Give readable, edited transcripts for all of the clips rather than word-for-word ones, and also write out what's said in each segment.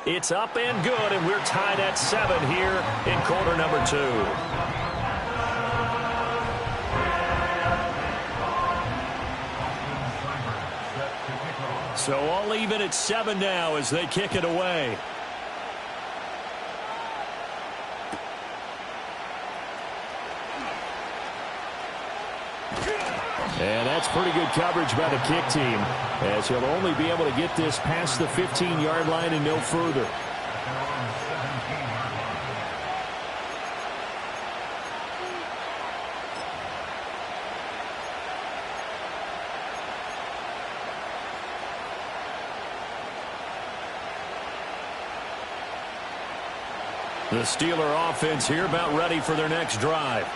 It's up and good, and we're tied at 7 here in quarter number 2. So all even at 7 now as they kick it away. And that's pretty good coverage by the kick team, as he'll only be able to get this past the 15-yard line and no further. The Steeler offense here about ready for their next drive.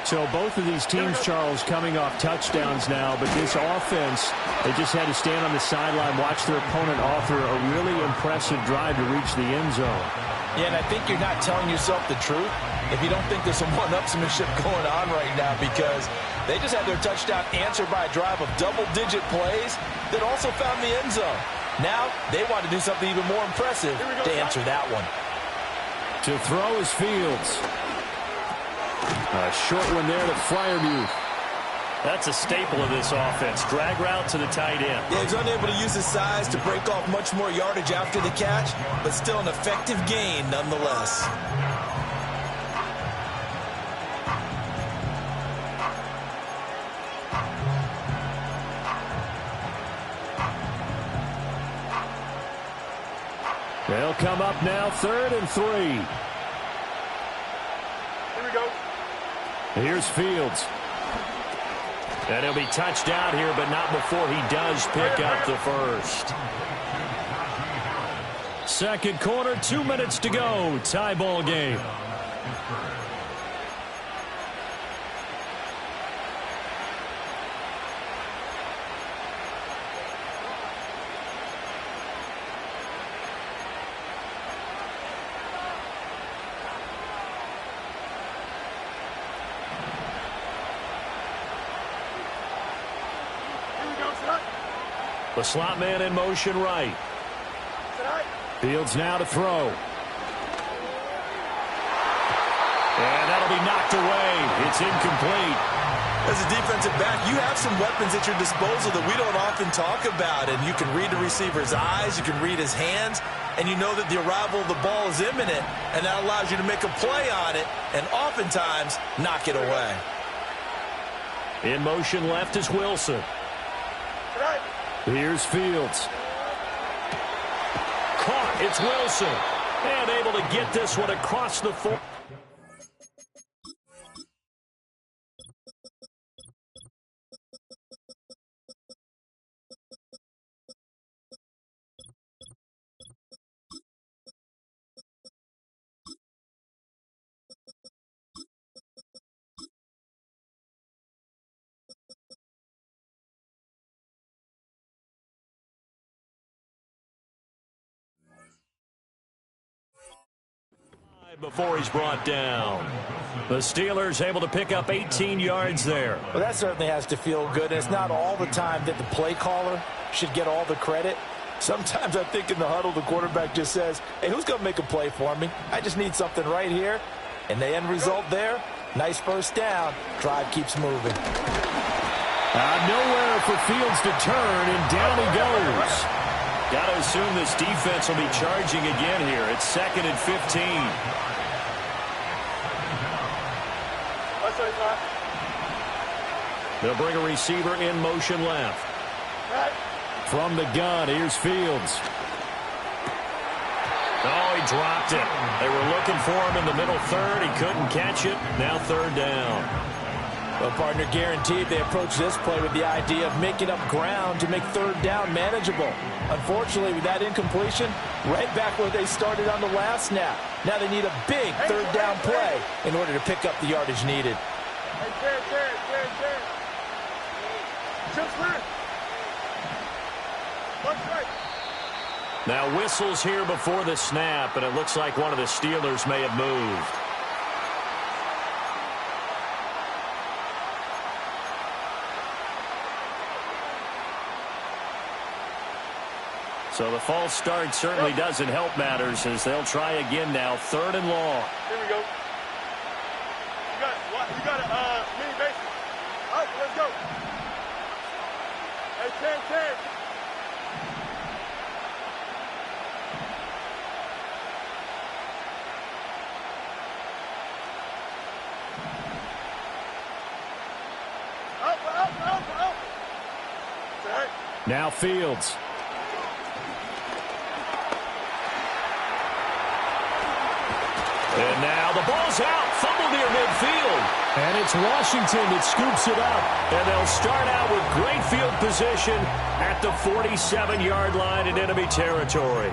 So both of these teams, Charles, coming off touchdowns now, but this offense, they just had to stand on the sideline, watch their opponent offer a really impressive drive to reach the end zone. Yeah, and I think you're not telling yourself the truth if you don't think there's some one-upsmanship going on right now, because they just had their touchdown answered by a drive of double-digit plays that also found the end zone. Now they want to do something even more impressive to answer that one. To throw is Fields. A short one there to Freiermuth. That's a staple of this offense. Drag route to the tight end. Yeah, he's unable to use his size to break off much more yardage after the catch, but still an effective gain nonetheless. They'll come up now, 3rd and 3. Here we go. Here's Fields. And he'll be touched out here, but not before he does pick up the first. Second quarter, 2 minutes to go. Tie ball game. The slot man in motion right. Fields now to throw. And that'll be knocked away. It's incomplete. As a defensive back, you have some weapons at your disposal that we don't often talk about. And you can read the receiver's eyes, you can read his hands, and you know that the arrival of the ball is imminent, and that allows you to make a play on it and oftentimes knock it away. In motion left is Wilson. Here's Fields. Caught. It's Wilson. And able to get this one across the 4. Before he's brought down. The Steelers able to pick up 18 yards there. Well, that certainly has to feel good. It's not all the time that the play caller should get all the credit. Sometimes I think in the huddle, the quarterback just says, hey, who's going to make a play for me? I just need something right here. And the end result there, nice first down. Drive keeps moving. Nowhere for Fields to turn, and down he goes. Got to assume this defense will be charging again here. It's 2nd and 15. They'll bring a receiver in motion left. From the gun, here's Fields. Oh, he dropped it. They were looking for him in the middle 3rd. He couldn't catch it. Now 3rd down. Well, partner, guaranteed they approach this play with the idea of making up ground to make 3rd down manageable. Unfortunately, with that incompletion, right back where they started on the last snap. Now they need a big 3rd down play in order to pick up the yardage needed. Now whistles here before the snap, and it looks like one of the Steelers may have moved. So the false start certainly doesn't help matters as they'll try again now. 3rd and long. Here we go. You got a mini basic. All right, let's go. Hey, 10. Up. Now Fields. And now the ball's out. Fumble near midfield. And it's Washington that scoops it up. And they'll start out with great field position at the 47-yard line in enemy territory.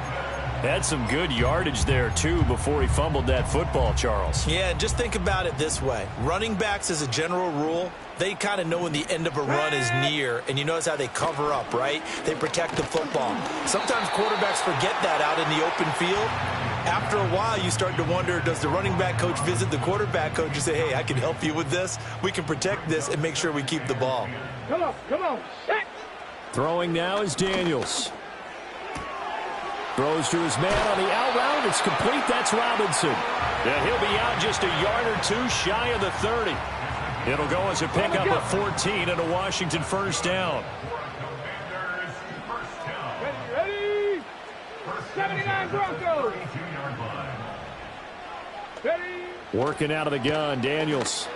Had some good yardage there, too, before he fumbled that football, Charles. Yeah, just think about it this way. Running backs, as a general rule, they kind of know when the end of a run is near, and you notice how they cover up, right? They protect the football. Sometimes quarterbacks forget that out in the open field. After a while, you start to wonder, does the running back coach visit the quarterback coach and say, hey, I can help you with this? We can protect this and make sure we keep the ball. Come on. Set. Throwing now is Daniels. Throws to his man on the out route. It's complete. That's Robinson. And he'll be out just a yard or two shy of the 30. It'll go as a pickup of 14 and a Washington first down. Ready? 79 Broncos. Ready? Working out of the gun, Daniels.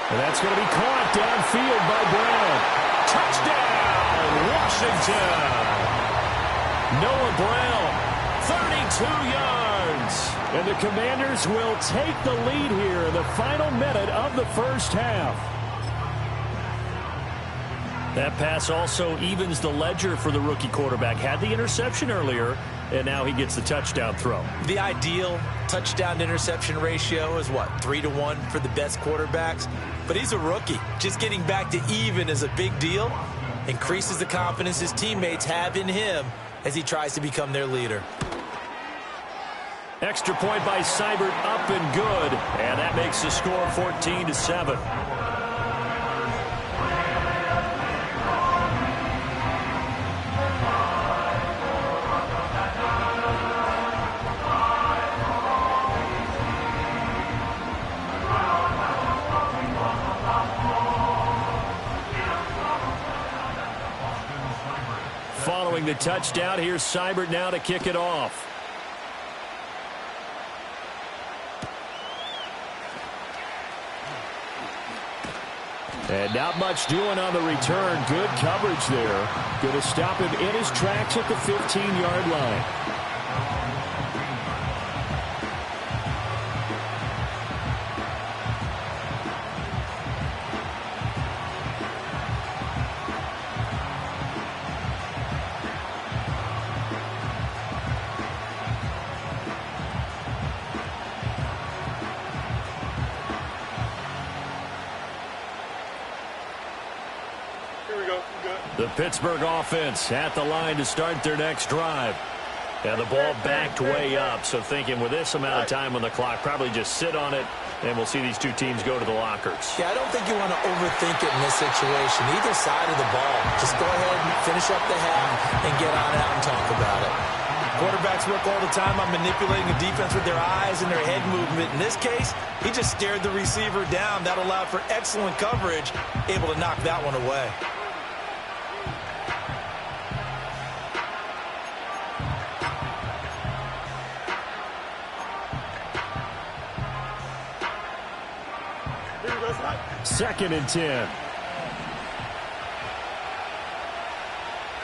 And that's going to be caught downfield by Brown. Touchdown, Washington. Noah Brown, 32 yards. And the Commanders will take the lead here in the final minute of the first half. That pass also evens the ledger for the rookie quarterback. Had the interception earlier, and now he gets the touchdown throw. The ideal touchdown-interception ratio is, what, 3-to-1 for the best quarterbacks? But he's a rookie. Just getting back to even is a big deal. Increases the confidence his teammates have in him as he tries to become their leader. Extra point by Seibert, up and good. And that makes the score 14-7. Following the touchdown, here's Seibert now to kick it off. And not much doing on the return. Good coverage there. Going to stop him in his tracks at the 15-yard line. The Pittsburgh offense at the line to start their next drive. And the ball backed way up, so thinking with this amount of time on the clock, probably just sit on it, and we'll see these two teams go to the lockers. Yeah, I don't think you want to overthink it in this situation. Either side of the ball. Just go ahead and finish up the half and get on out and talk about it. Quarterbacks work all the time on manipulating the defense with their eyes and their head movement. In this case, he just stared the receiver down. That allowed for excellent coverage, able to knock that one away. Second and 10.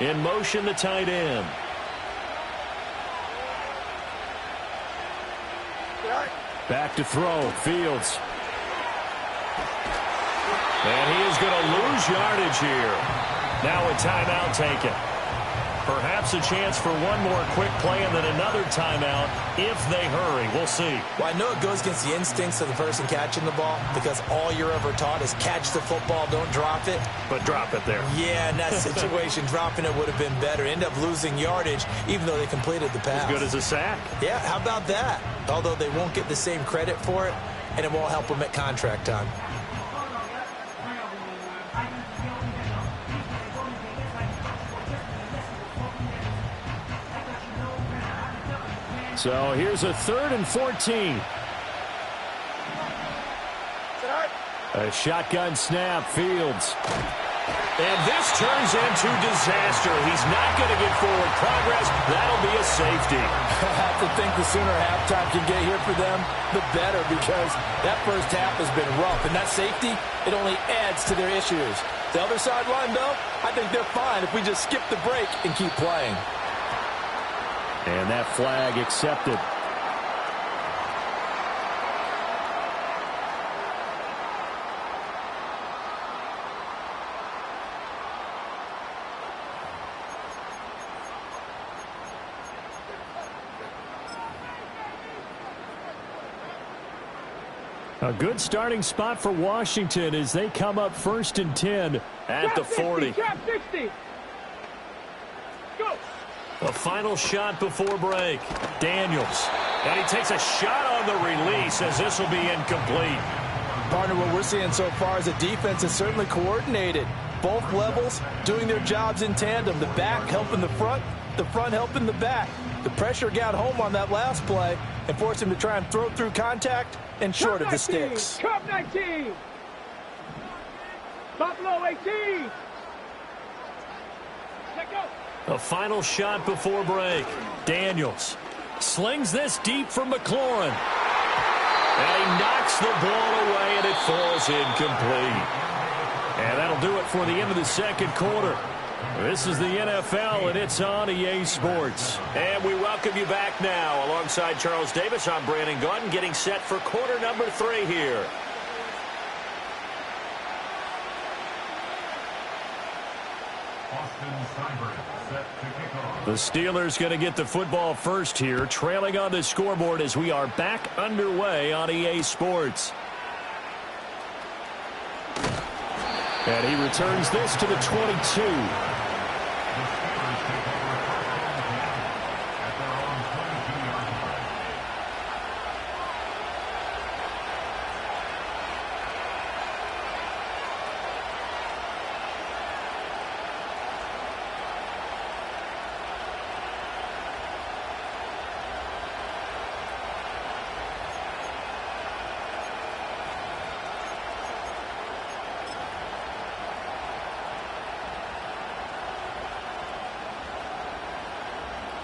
In motion, the tight end. Back to throw, Fields. And he is going to lose yardage here. Now a timeout taken. Perhaps a chance for one more quick play and then another timeout if they hurry. We'll see. Well, I know it goes against the instincts of the person catching the ball because all you're ever taught is catch the football, don't drop it. But drop it there. Yeah, in that situation, dropping it would have been better. End up losing yardage even though they completed the pass. As good as a sack. Yeah, how about that? Although they won't get the same credit for it, and it won't help them at contract time. So here's a 3rd and 14. A shotgun snap, Fields. And this turns into disaster. He's not going to get forward progress. That'll be a safety. I have to think the sooner halftime can get here for them, the better, because that first half has been rough. And that safety, it only adds to their issues. The other sideline, though, I think they're fine if we just skip the break and keep playing. And that flag accepted. A good starting spot for Washington as they come up 1st and 10 at the 40. Trap 60. Go. A final shot before break. Daniels. And he takes a shot on the release as this will be incomplete. Partner, what we're seeing so far is a defense is certainly coordinated. Both levels doing their jobs in tandem. The back helping the front helping the back. The pressure got home on that last play and forced him to try and throw through contact and short of the sticks. Cup 19. Buffalo 18. Let go. A final shot before break. Daniels slings this deep from McLaurin. And he knocks the ball away, and it falls incomplete. And that'll do it for the end of the second quarter. This is the NFL, and it's on EA Sports. And we welcome you back now. Alongside Charles Davis, I'm Brandon Gaudin, getting set for quarter number 3 here. The Steelers going to get the football first here, trailing on the scoreboard as we are back underway on EA Sports. And he returns this to the 22.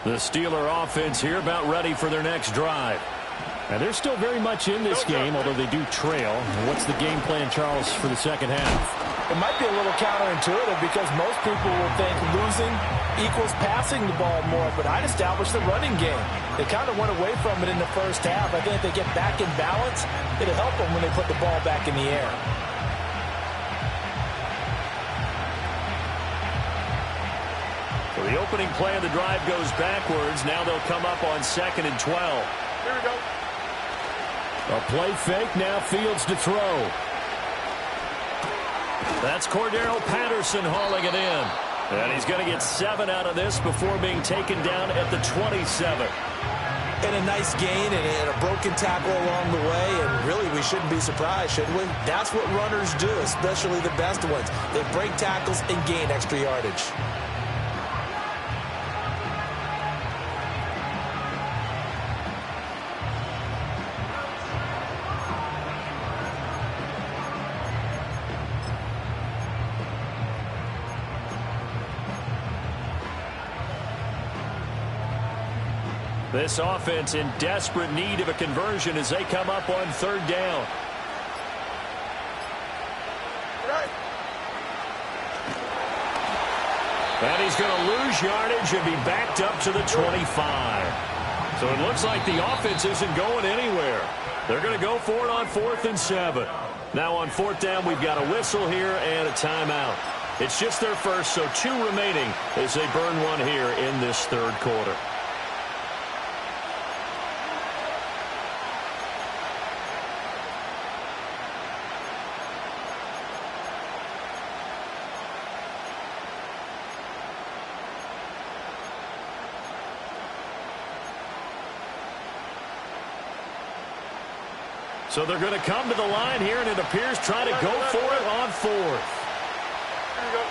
The Steeler offense here about ready for their next drive. And they're still very much in this game, although they do trail. What's the game plan, Charles, for the second half? It might be a little counterintuitive because most people will think losing equals passing the ball more, but I'd establish the running game. They kind of went away from it in the first half. I think if they get back in balance, it'll help them when they put the ball back in the air. So the opening play of the drive goes backwards. Now they'll come up on 2nd and 12. Here we go. A play fake, now Fields to throw. That's Cordero Patterson hauling it in. And he's going to get 7 out of this before being taken down at the 27. And a nice gain and a broken tackle along the way, and really we shouldn't be surprised, should we? That's what runners do, especially the best ones. They break tackles and gain extra yardage. This offense in desperate need of a conversion as they come up on 3rd down. And he's going to lose yardage and be backed up to the 25. So it looks like the offense isn't going anywhere. They're going to go for it on 4th and 7. Now on 4th down, we've got a whistle here and a timeout. It's just their first, so 2 remaining as they burn one here in this 3rd quarter. So they're going to come to the line here, and it appears trying to go for it on 4th. Here we go.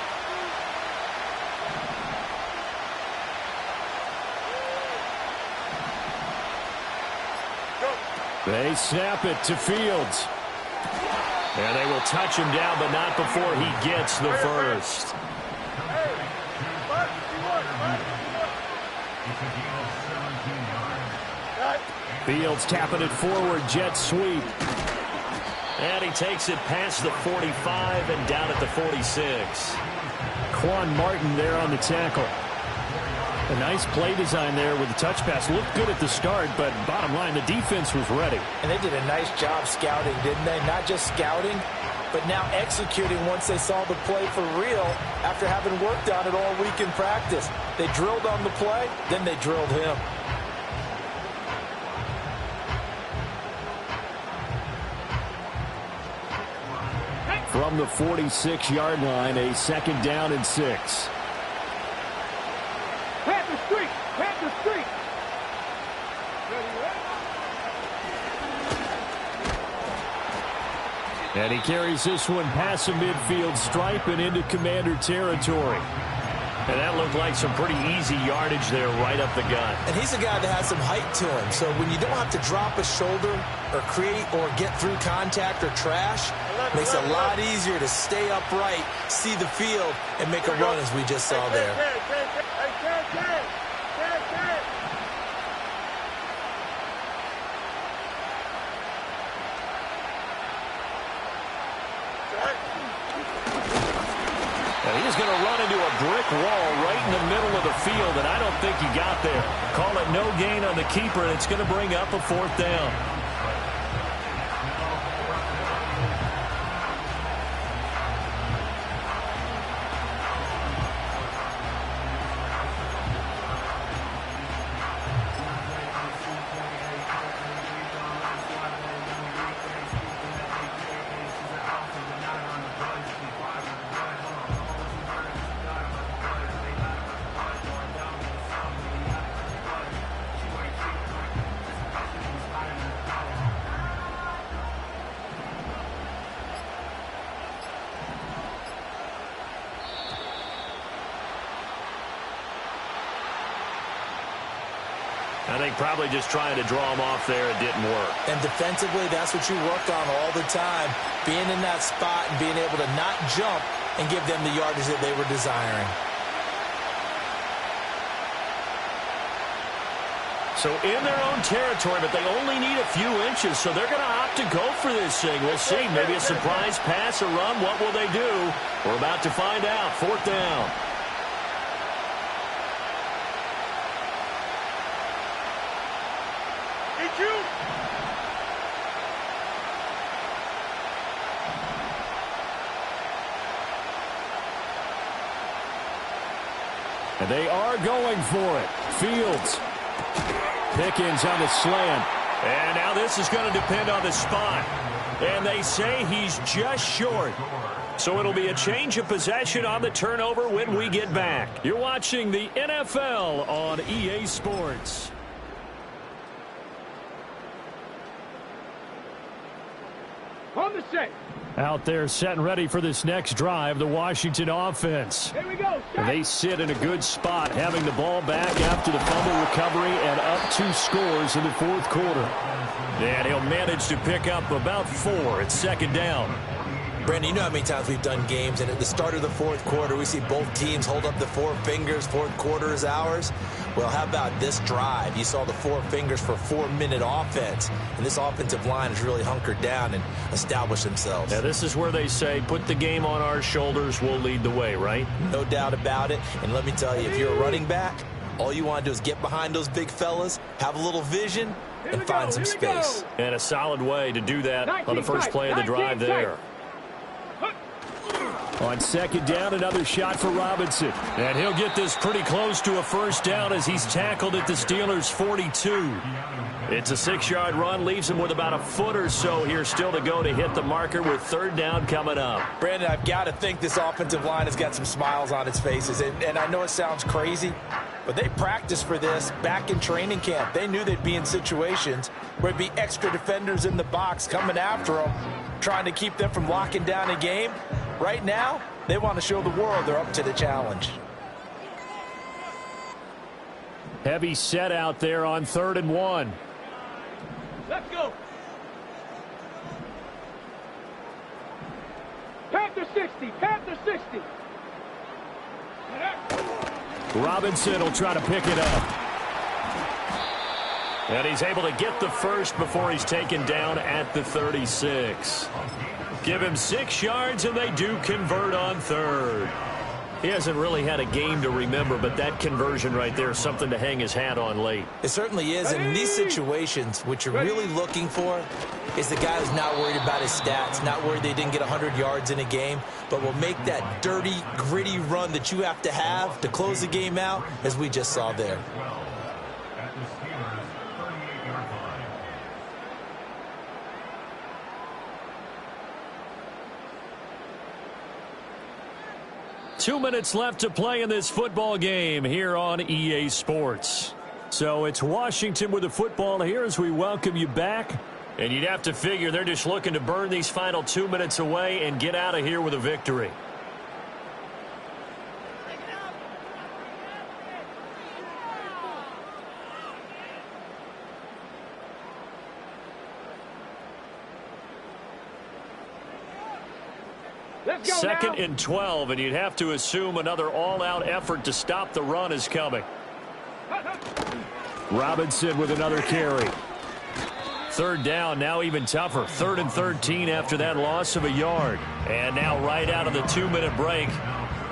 They snap it to Fields. And they will touch him down, but not before he gets the first. Fields tapping it forward, jet sweep. And he takes it past the 45 and down at the 46. Quan Martin there on the tackle. A nice play design there with the touch pass. Looked good at the start, but bottom line, the defense was ready. And they did a nice job scouting, didn't they? Not just scouting, but now executing once they saw the play for real after having worked on it all week in practice. They drilled on the play, then they drilled him. From the 46-yard line, a 2nd down and 6. Panther streak! Panther streak! And he carries this one past the midfield stripe and into Commander territory. And that looked like some pretty easy yardage there right up the gut. And he's a guy that has some height to him. So when you don't have to drop a shoulder or create or get through contact or trash, it makes it a lot easier to stay upright, see the field, and make a run as we just saw there. He's going to run into a brick wall right in the middle of the field, and I don't think he got there. Call it no gain on the keeper, and it's going to bring up a 4th down. I think probably just trying to draw him off there, it didn't work. And defensively, that's what you work on all the time. Being in that spot and being able to not jump and give them the yardage that they were desiring. So in their own territory, but they only need a few inches, so they're going to opt to go for this thing. We'll see. Maybe a surprise pass or run. What will they do? We're about to find out. 4th down. And they are going for it. Fields. Pickens on the slant. And now this is going to depend on the spot. And they say he's just short. So it'll be a change of possession on the turnover when we get back. You're watching the NFL on EA Sports. On the set. Out there set and ready for this next drive, the Washington offense. Here we go. They sit in a good spot, having the ball back after the fumble recovery and up 2 scores in the 4th quarter. And he'll manage to pick up about 4 at 2nd down. Brandon, you know how many times we've done games, and at the start of the 4th quarter, we see both teams hold up the 4 fingers, 4th quarter is ours. Well, how about this drive? You saw the 4 fingers for 4-minute offense, and this offensive line has really hunkered down and established themselves. Now, this is where they say, put the game on our shoulders, we'll lead the way, right? No doubt about it, and let me tell you, if you're a running back, all you want to do is get behind those big fellas, have a little vision, and find some space. And a solid way to do that on the first play of the drive there. On 2nd down, another shot for Robinson. And he'll get this pretty close to a 1st down as he's tackled at the Steelers' 42. It's a 6-yard run, leaves him with about a foot or so here still to go to hit the marker with 3rd down coming up. Brandon, I've got to think this offensive line has got some smiles on its faces. And I know it sounds crazy, but they practiced for this back in training camp. They knew they'd be in situations where there'd be extra defenders in the box coming after them, trying to keep them from locking down a game. Right now, they want to show the world they're up to the challenge. Heavy set out there on 3rd and 1. Let's go. Panther 60. Panther 60. Robinson will try to pick it up. And he's able to get the first before he's taken down at the 36. Give him 6 yards, and they do convert on third. He hasn't really had a game to remember, but that conversion right there is something to hang his hat on late. It certainly is, and in these situations, what you're really looking for is the guy who's not worried about his stats, not worried they didn't get 100 yards in a game, but will make that dirty, gritty run that you have to close the game out, as we just saw there. 2 minutes left to play in this football game here on EA Sports. So it's Washington with the football here as we welcome you back. And you'd have to figure they're just looking to burn these final 2 minutes away and get out of here with a victory. Second and 12, and you'd have to assume another all-out effort to stop the run is coming. Robinson with another carry. Third down, now even tougher. 3rd and 13 after that loss of a yard. And now right out of the 2-minute break,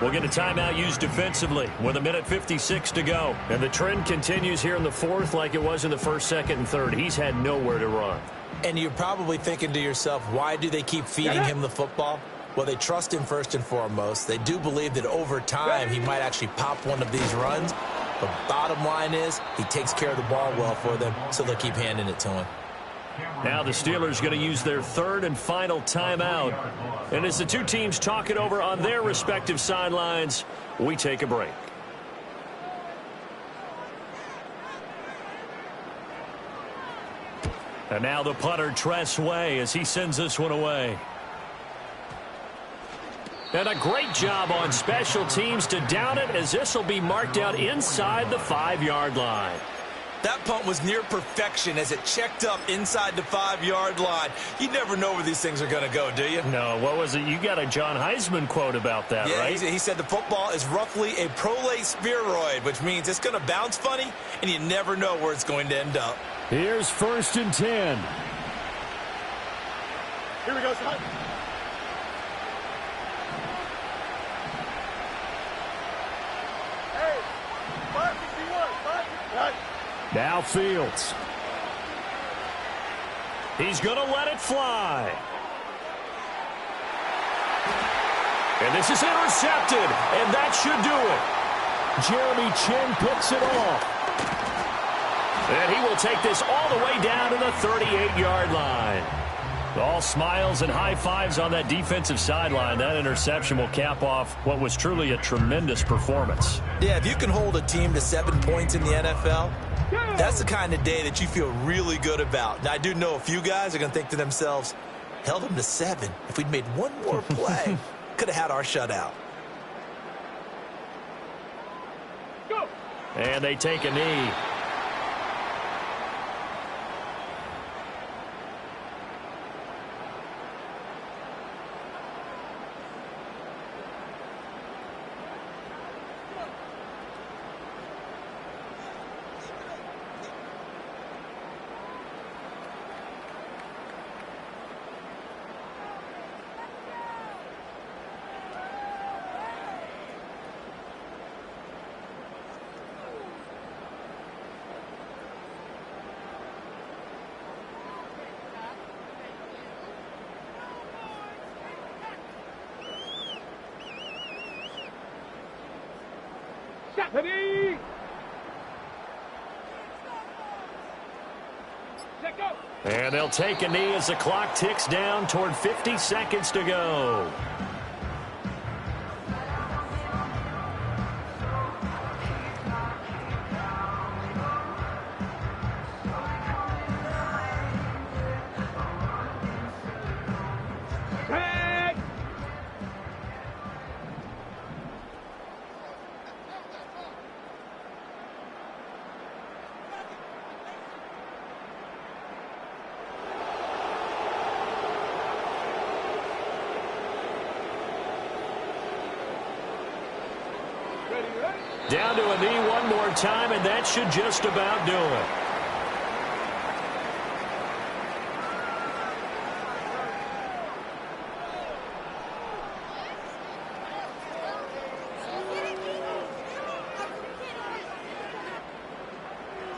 we'll get a timeout used defensively with 1:56 to go. And the trend continues here in the fourth like it was in the first, second, and third. He's had nowhere to run. And you're probably thinking to yourself, why do they keep feeding him the football? Well, they trust him first and foremost. They do believe that over time he might actually pop one of these runs. But bottom line is he takes care of the ball well for them, so they'll keep handing it to him. Now the Steelers going to use their third and final timeout. And as the two teams talk it over on their respective sidelines, we take a break. And now the punter, Tress Way, as he sends this one away. And a great job on special teams to down it, as this will be marked out inside the 5-yard line. That punt was near perfection as it checked up inside the 5-yard line. You never know where these things are going to go, do you? No, what was it? You got a John Heisman quote about that, right? Yeah, he said the football is roughly a prolate spheroid, which means it's going to bounce funny, and you never know where it's going to end up. Here's 1st and 10. Here we go, son. Hey, 561, 561. Now Fields. He's going to let it fly. And this is intercepted, and that should do it. Jeremy Chin picks it off. And he will take this all the way down to the 38-yard line. All smiles and high fives on that defensive sideline. That interception will cap off what was truly a tremendous performance. Yeah, if you can hold a team to 7 points in the NFL, that's the kind of day that you feel really good about. Now, I do know a few guys are going to think to themselves, held them to 7. If we'd made one more play, could have had our shutout. And they take a knee. Ready? Let go. And they'll take a knee as the clock ticks down toward 50 seconds to go. Down to a knee one more time, and that should just about do it.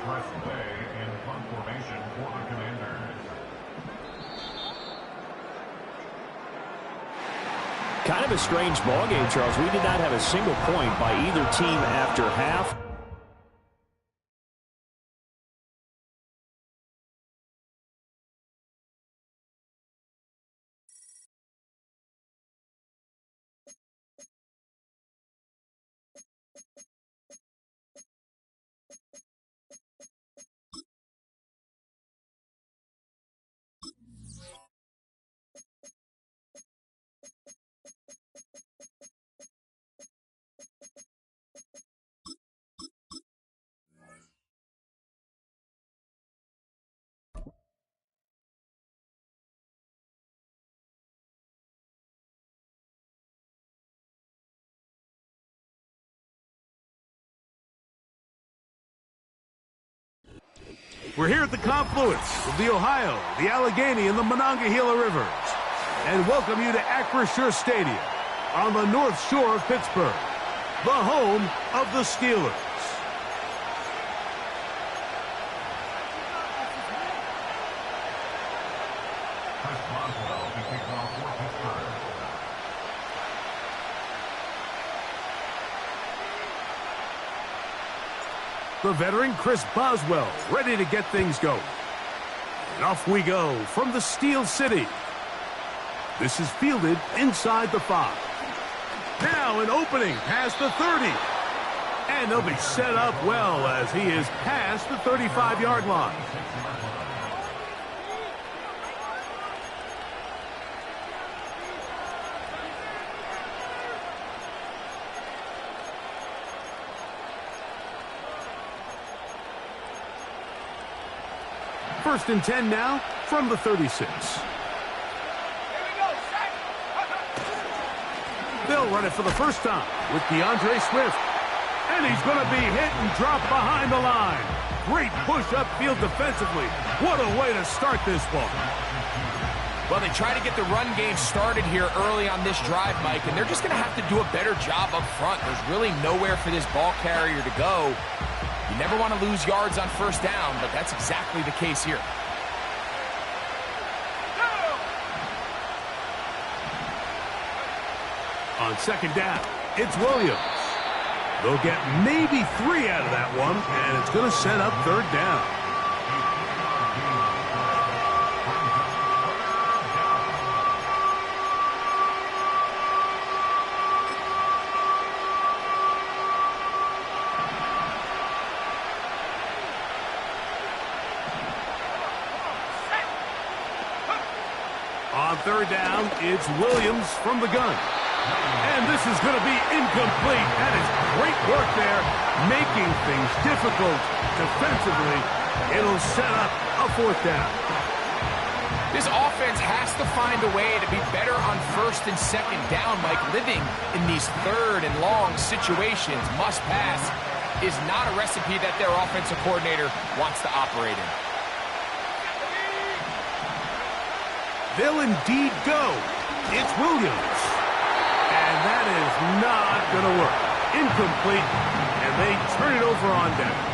Press play in punt formation for the Commanders. Kind of a strange ball game, Charles. We did not have a single point by either team after half. We're here at the confluence of the Ohio, the Allegheny, and the Monongahela Rivers, and welcome you to RUN&SHOOT Stadium on the North Shore of Pittsburgh, the home of the Steelers. The veteran Chris Boswell ready to get things going. And off we go from the Steel City. This is fielded inside the 5. Now an opening past the 30. And he'll be set up well as he is past the 35-yard line. First and 10 now from the 36. They'll run it for the first time with DeAndre Swift. And he's going to be hit and dropped behind the line. Great push upfield defensively. What a way to start this one. Well, they try to get the run game started here early on this drive, Mike, and they're just going to have to do a better job up front. There's really nowhere for this ball carrier to go. You never want to lose yards on first down, but that's exactly the case here. On second down, it's Williams. They'll get maybe 3 out of that one, and it's going to set up third down. On third down, it's Williams from the gun. And this is going to be incomplete. That is great work there, making things difficult defensively. It'll set up a fourth down. This offense has to find a way to be better on first and second down, Mike. Living in these third and long situations, must pass, is not a recipe that their offensive coordinator wants to operate in. They'll indeed go. It's Williams. And that is not going to work. Incomplete, and they turn it over on downs.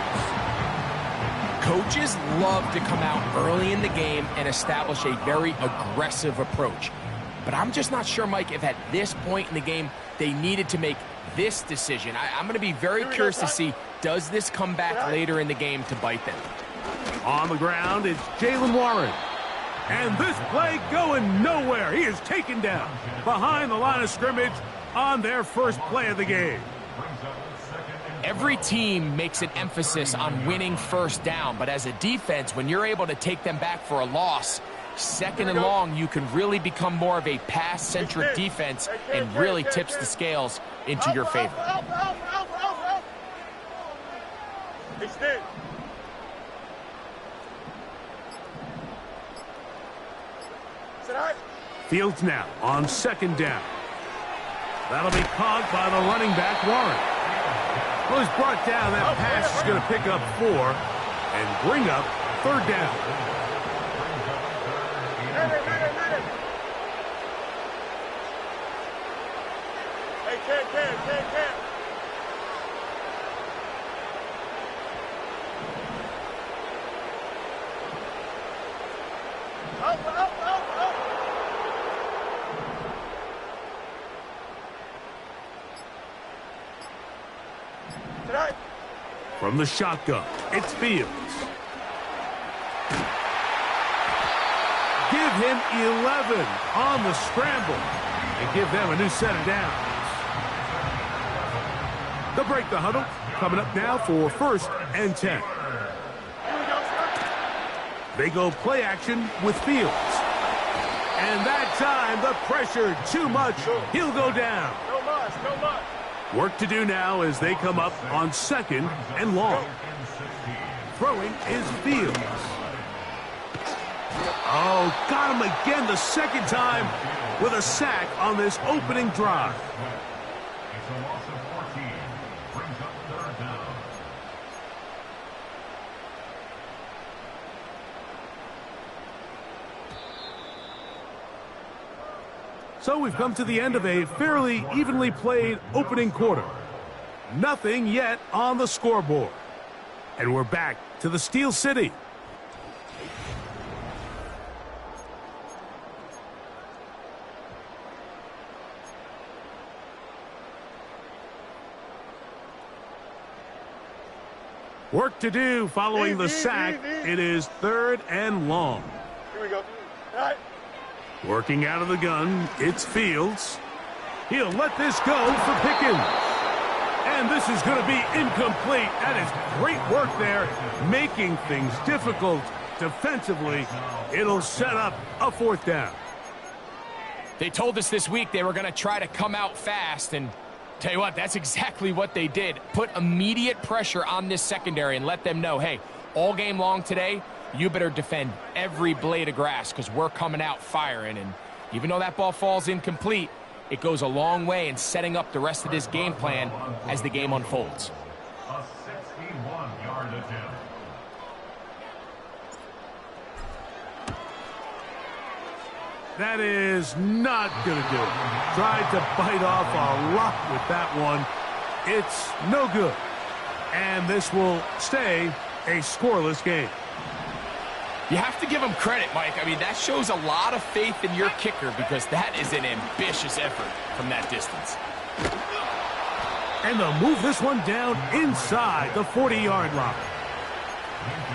Coaches love to come out early in the game and establish a very aggressive approach. But I'm just not sure, Mike, if at this point in the game they needed to make this decision. I'm going to be very curious to see, does this come back later in the game to bite them? On the ground, it's Jaylen Warren. And this play going nowhere. He is taken down behind the line of scrimmage on their first play of the game. Every team makes an emphasis on winning first down, but as a defense, when you're able to take them back for a loss, second and long, you can really become more of a pass-centric defense and really tips the scales into your favor. Fields now on second down. That'll be caught by the running back, Warren. Well, he's brought down. That pass is going to pick up 4 and bring up 3rd down. Hey, Cam. Up. Tonight. From the shotgun, it's Fields. Give him 11 on the scramble and give them a new set of downs. They'll break the huddle. Coming up now for 1st and 10. They go play action with Fields. And that time, the pressure too much. He'll go down. No much. Work to do now as they come up on 2nd and long. Throwing is Fields. Oh, got him again the 2nd time with a sack on this opening drive. It's a loss of 14. Brings up 3rd down. So we've come to the end of a fairly evenly played opening quarter. Nothing yet on the scoreboard. And we're back to the Steel City. Work to do following the sack. It is 3rd and long. Here we go. All right. Working out of the gun, it's Fields. He'll let this go for Pickens. And this is going to be incomplete. That is great work there, making things difficult defensively. It'll set up a 4th down. They told us this week they were going to try to come out fast, and tell you what, that's exactly what they did. Put immediate pressure on this secondary and let them know, hey, all game long today, you better defend every blade of grass because we're coming out firing. And even though that ball falls incomplete, it goes a long way in setting up the rest of this game plan as the game unfolds. A 61-yard attempt. That is not going to do it. Tried to bite off a lot with that one. It's no good. And this will stay a scoreless game. You have to give him credit, Mike. I mean, that shows a lot of faith in your kicker because that is an ambitious effort from that distance. And they'll move this one down inside the 40-yard line.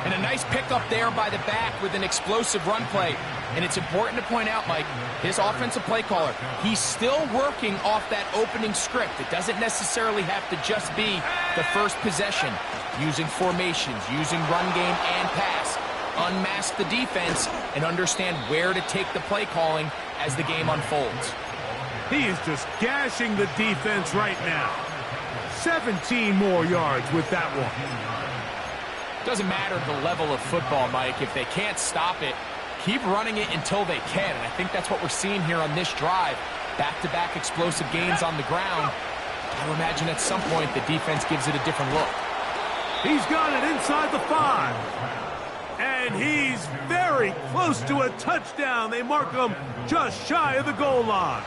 And a nice pickup there by the back with an explosive run play. And it's important to point out, Mike, his offensive play caller, he's still working off that opening script. It doesn't necessarily have to just be the first possession. Using formations, using run game and pass. Unmask the defense and understand where to take the play calling as the game unfolds. He is just gashing the defense right now. 17 more yards with that one. Doesn't matter the level of football, Mike. If they can't stop it, keep running it until they can. And I think that's what we're seeing here on this drive. Back-to-back explosive gains on the ground. I would imagine at some point the defense gives it a different look. He's got it inside the 5. And he's very close to a touchdown. They mark him just shy of the goal line.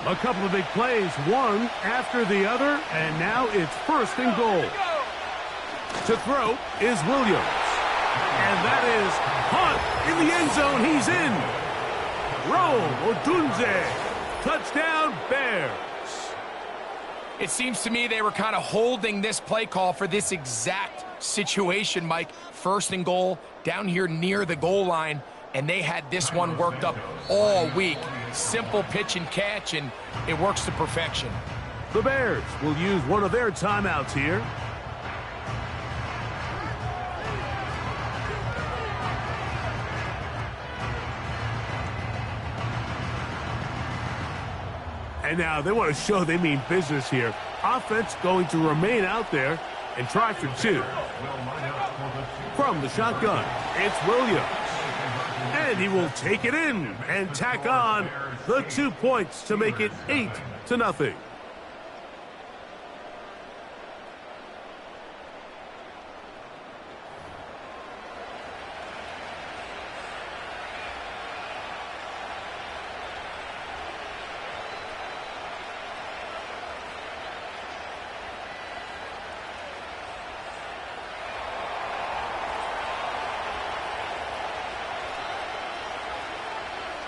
A couple of big plays, one after the other, and now it's 1st and goal. To throw is Williams. And that is Hunt in the end zone. He's in. Runzzz. Touchdown, Bears. It seems to me they were kind of holding this play call for this exact situation, Mike. 1st and goal, down here near the goal line, and they had this one worked up all week. Simple pitch and catch, and it works to perfection. The Bears will use one of their timeouts here. And now they want to show they mean business here. Offense going to remain out there and try for 2. From the shotgun, it's Williams. And he will take it in and tack on the 2 points to make it 8-0.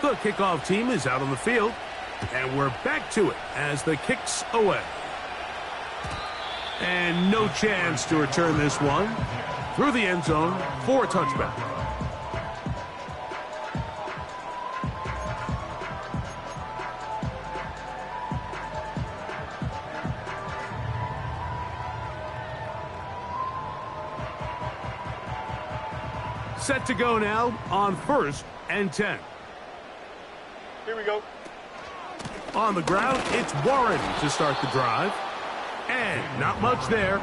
The kickoff team is out on the field, and we're back to it as the kick's away. And no chance to return this one through the end zone for a touchback. Set to go now on 1st and 10. Here we go. On the ground, it's Warren to start the drive. And not much there.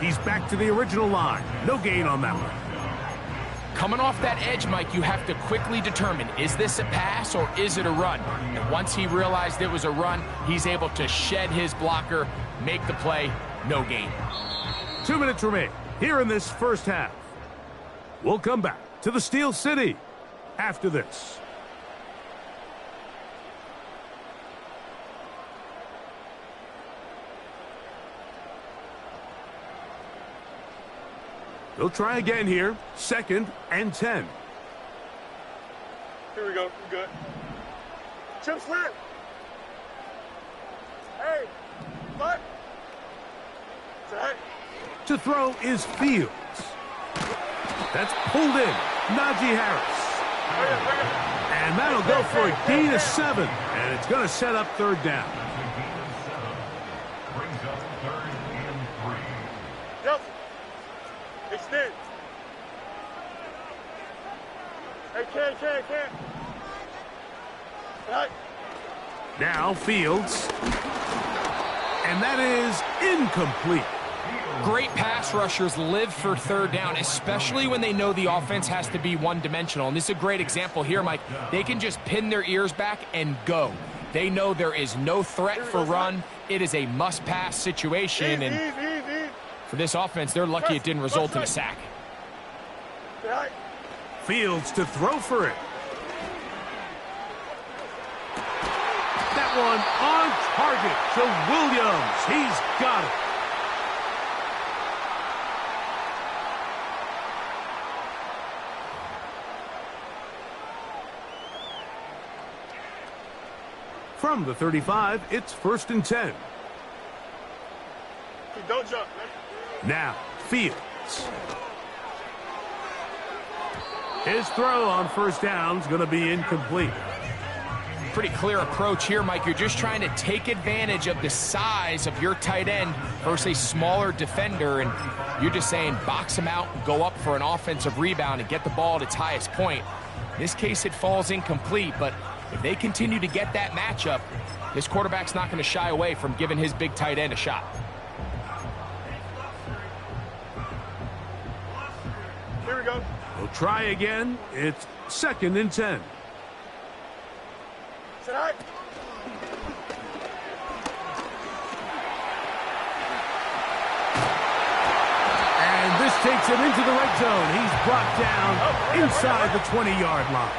He's back to the original line. No gain on that one. Coming off that edge, Mike, you have to quickly determine, is this a pass or is it a run? And once he realized it was a run, he's able to shed his blocker, make the play, no gain. 2 minutes remain here in this first half. We'll come back to the Steel City after this. They'll try again here. 2nd and 10. Here we go. We're good. Chip slant. Hey. What? Set. To throw is Fields. That's pulled in. Najee Harris. And that'll go for a gain of 7. And it's going to set up 3rd down. Brings up 3rd and 3. Yep. Extend. Hey, can. Right. Now Fields. And that is incomplete. Great pass rushers live for 3rd down, especially when they know the offense has to be one-dimensional. And this is a great example here, Mike. They can just pin their ears back and go. They know there is no threat for run. It is a must-pass situation. And for this offense, they're lucky it didn't result in a sack. Fields to throw for it. That one on target to Williams. He's got it. From the 35, it's 1st and 10. Don't jump, man. Now, Fields. His throw on 1st down is going to be incomplete. Pretty clear approach here, Mike. You're just trying to take advantage of the size of your tight end versus a smaller defender, and you're just saying box him out, go up for an offensive rebound, and get the ball at its highest point. In this case, it falls incomplete, but if they continue to get that matchup, this quarterback's not going to shy away from giving his big tight end a shot. Here we go. We'll try again. It's 2nd and 10. Sit high. And this takes him into the red zone. He's brought down inside the 20-yard line.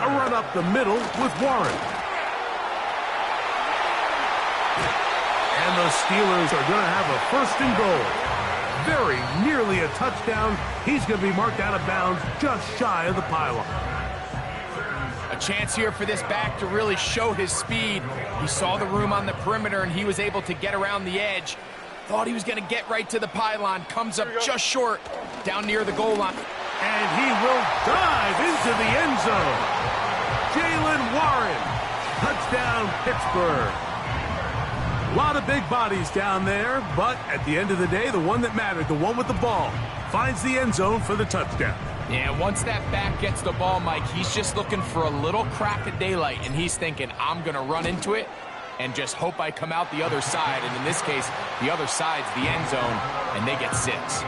A run up the middle with Warren. And the Steelers are going to have a 1st and goal. Very nearly a touchdown. He's going to be marked out of bounds just shy of the pylon. A chance here for this back to really show his speed. He saw the room on the perimeter, and he was able to get around the edge. Thought he was going to get right to the pylon. Comes up just short, down near the goal line. And he will dive into the end zone. Jaylen Warren. Touchdown, Pittsburgh. A lot of big bodies down there, but at the end of the day, the one that mattered, the one with the ball, finds the end zone for the touchdown. Yeah, once that back gets the ball, Mike, he's just looking for a little crack of daylight, and he's thinking, I'm going to run into it and just hope I come out the other side. And in this case, the other side's the end zone, and they get 6.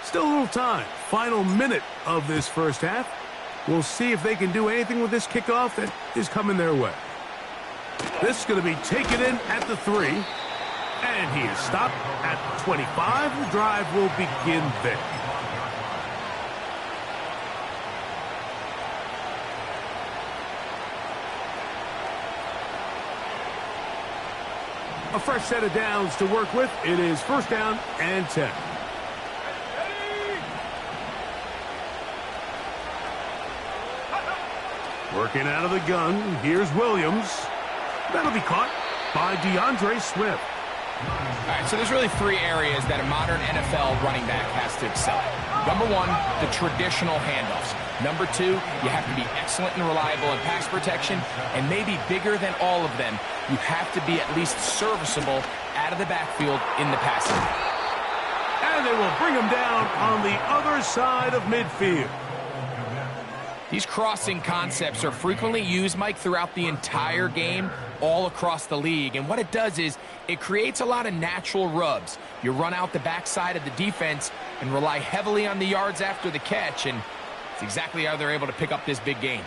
Still a little time. Final minute of this first half. We'll see if they can do anything with this kickoff that is coming their way. This is going to be taken in at the 3. And he is stopped at the 25. The drive will begin there. A fresh set of downs to work with. It is 1st down and 10. Working out of the gun. Here's Williams. That'll be caught by DeAndre Swift. All right, so there's really 3 areas that a modern NFL running back has to excel at. Number 1, the traditional handoffs. Number 2, you have to be excellent and reliable in pass protection. And maybe bigger than all of them, you have to be at least serviceable out of the backfield in the passing. And they will bring him down on the other side of midfield. These crossing concepts are frequently used, Mike, throughout the entire game, all across the league. And what it does is it creates a lot of natural rubs. You run out the backside of the defense and rely heavily on the yards after the catch, and it's exactly how they're able to pick up this big gain.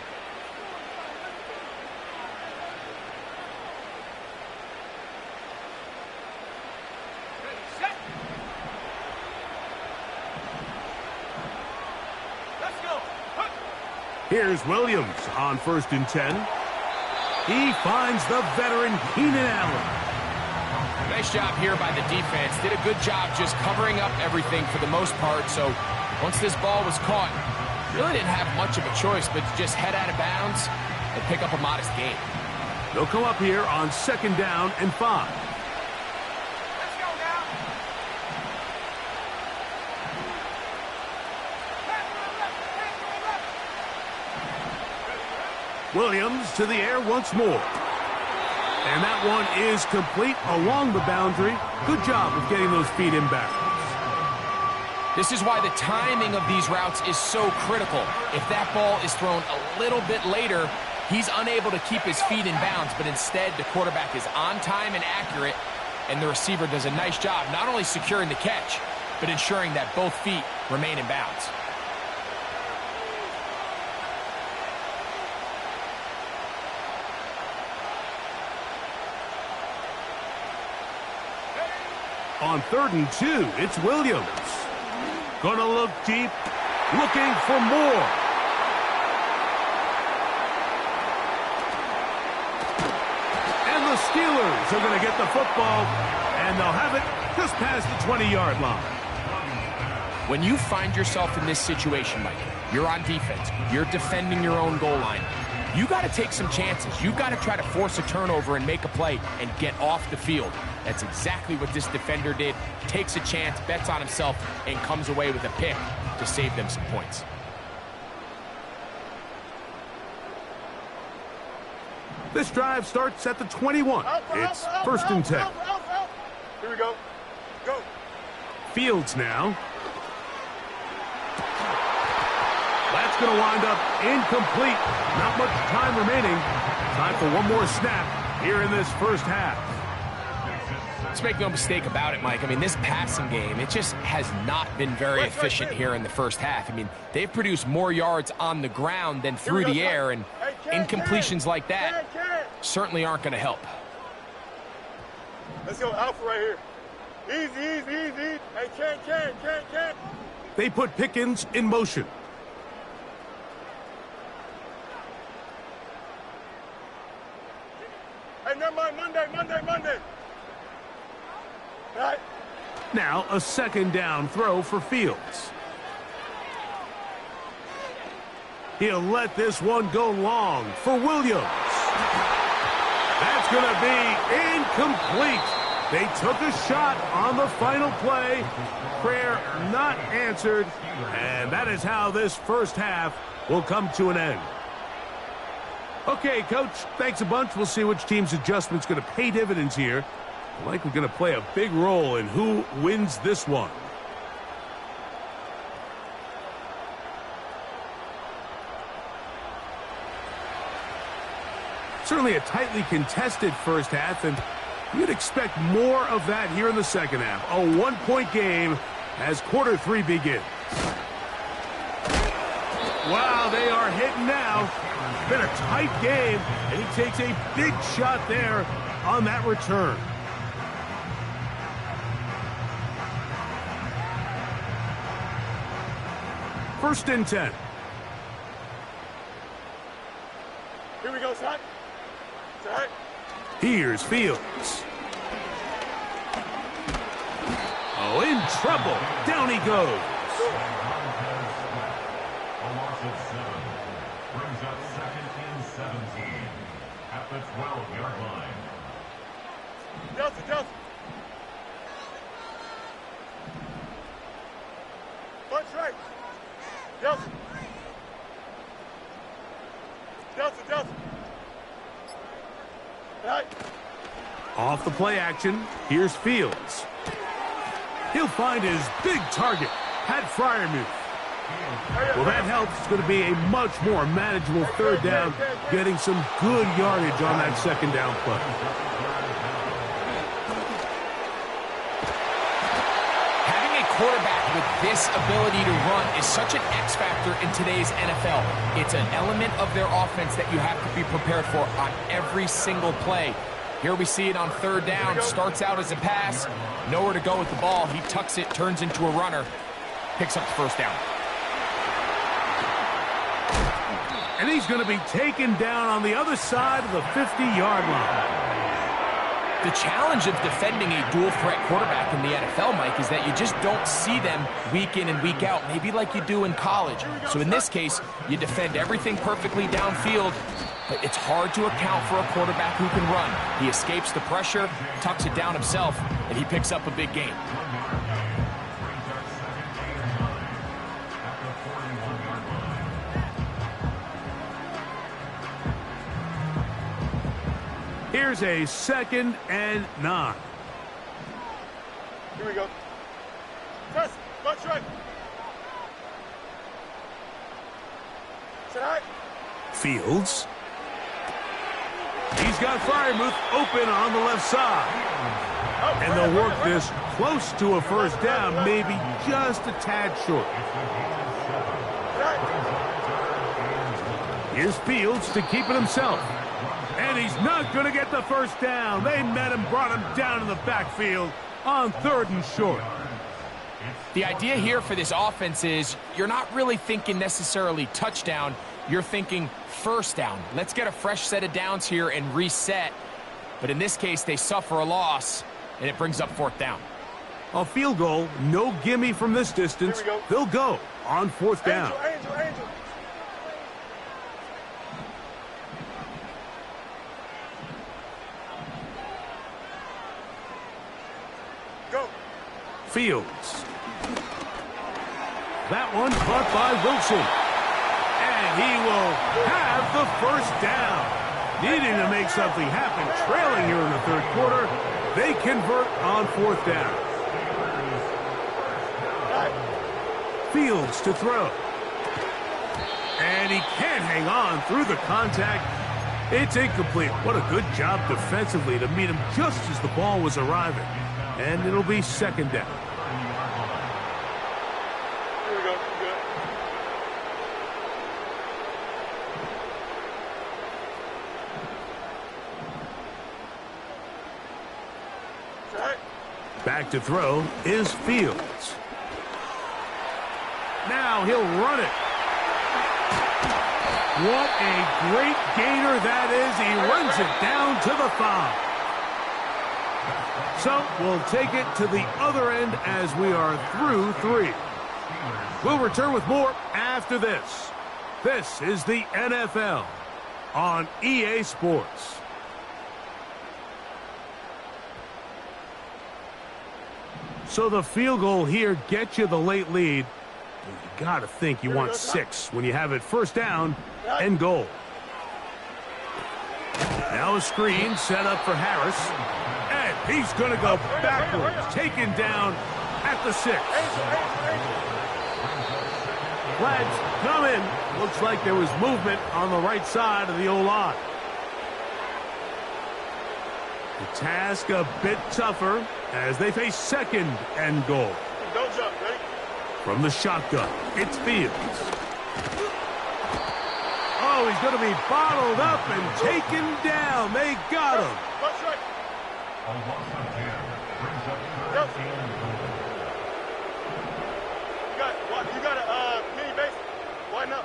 Here's Williams on 1st and 10. He finds the veteran Keenan Allen. Nice job here by the defense. Did a good job just covering up everything for the most part. So once this ball was caught, really didn't have much of a choice but to just head out of bounds and pick up a modest gain. They'll come up here on 2nd down and 5. Williams to the air once more. And that one is complete along the boundary. Good job of getting those feet in backwards. This is why the timing of these routes is so critical. If that ball is thrown a little bit later, he's unable to keep his feet in bounds, but instead the quarterback is on time and accurate, and the receiver does a nice job not only securing the catch, but ensuring that both feet remain in bounds. On 3rd and 2, it's Williams. Gonna look deep, looking for more. And the Steelers are gonna get the football, and they'll have it just past the 20-yard line. When you find yourself in this situation, Mike, you're on defense, you're defending your own goal line, you got to take some chances. You got to try to force a turnover and make a play and get off the field. That's exactly what this defender did. Takes a chance, bets on himself, and comes away with a pick to save them some points. This drive starts at the 21. It's 1st and 10. Here we go. Go. Fields now. That's going to wind up incomplete. Not much time remaining. Time for one more snap here in this 1st half. Let's make no mistake about it, Mike. I mean, this passing game, it just has not been very efficient here in the 1st half. I mean, they've produced more yards on the ground than through the air, and incompletions like that certainly aren't going to help. Let's go, Alpha right here. Easy, easy, easy. Hey, can. They put Pickens in motion. Hey, never mind, Monday. All right. Now a 2nd down throw for Fields. He'll let this one go long for Williams. That's going to be incomplete. They took a shot on the final play. Prayer not answered. And that is how this 1st half will come to an end. Okay, Coach, thanks a bunch. We'll see which team's adjustment's going to pay dividends here. Like we're going to play a big role in who wins this one. Certainly a tightly contested 1st half, and you'd expect more of that here in the 2nd half. A 1-point game as quarter 3 begins. Wow, they are hitting now. Been a tight game, and he takes a big shot there on that return. First and 10. Here we go, Zach. Here's Fields. Oh, in trouble. Down he goes. A loss of 7. Brings up 2nd and 17 at the 12-yard line. Delta. Punch right. Delta. Right. Off the play action, here's Fields. He'll find his big target, Pat Fryermuth. Well, that helps. It's going to be a much more manageable third down, getting some good yardage on that second down play. Having a quarterback with this ability to run is such an X factor in today's NFL. It's an element of their offense that you have to be prepared for on every single play. Here we see it on third down. Starts out as a pass. Nowhere to go with the ball. He tucks it, turns into a runner. Picks up the first down. And he's going to be taken down on the other side of the 50-yard line. The challenge of defending a dual-threat quarterback in the NFL, Mike, is that you just don't see them week in and week out, maybe like you do in college. So in this case, you defend everything perfectly downfield, but it's hard to account for a quarterback who can run. He escapes the pressure, tucks it down himself, and he picks up a big gain. Here's a 2nd and 9. Here we go. Test. Punch right. Tonight. Fields. He's got Fryermuth open on the left side. And they'll work this close to a first down, maybe just a tad short. Here's Fields to keep it himself. And he's not going to get the first down. They met him, brought him down in the backfield on 3rd and short. The idea here for this offense is you're not really thinking necessarily touchdown. You're thinking first down. Let's get a fresh set of downs here and reset. But in this case, they suffer a loss, and it brings up 4th down. A field goal, no gimme from this distance. They'll go on 4th down. Angel. Go. Fields. That one caught by Wilson. And he will have the first down. Needing to make something happen, trailing here in the 3rd quarter. They convert on 4th down. Fields to throw. And he can't hang on through the contact. It's incomplete. What a good job defensively to meet him just as the ball was arriving. And it'll be 2nd down. Here we go. Good. Tonight. Back to throw is Fields. Now he'll run it. What a great gainer that is. He runs it down to the 5. So we'll take it to the other end as we are through 3. We'll return with more after this. This is the NFL on EA Sports. So the field goal here gets you the late lead. You got to think you want 6 when you have it first down and goal. Now a screen set up for Harris. And he's going to go backwards, taken down at the 6. Flags come in. Looks like there was movement on the right side of the O-line. The task a bit tougher as they face 2nd and goal. Don't jump, ready? From the shotgun, it's Fields. Oh, he's going to be bottled up and taken down. They got him. Punch right. A loss of 10. Brings up 13. You got a mini base. Why not?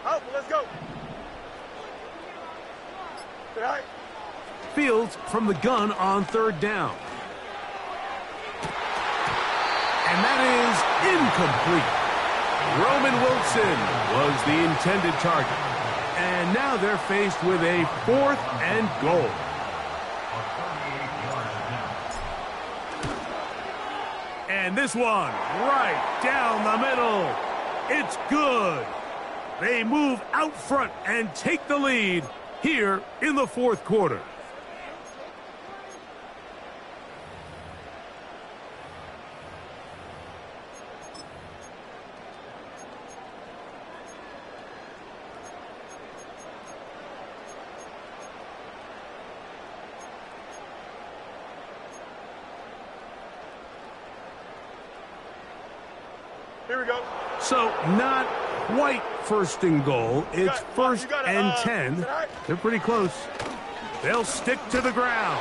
Out, let's go. Fields from the gun on 3rd down. And that is incomplete. Roman Wilson was the intended target. And now they're faced with a 4th and goal. And this one, right down the middle. It's good. They move out front and take the lead here in the 4th quarter. Here we go. So not quite 1st and goal. It's 1st and 10. They're pretty close. They'll stick to the ground.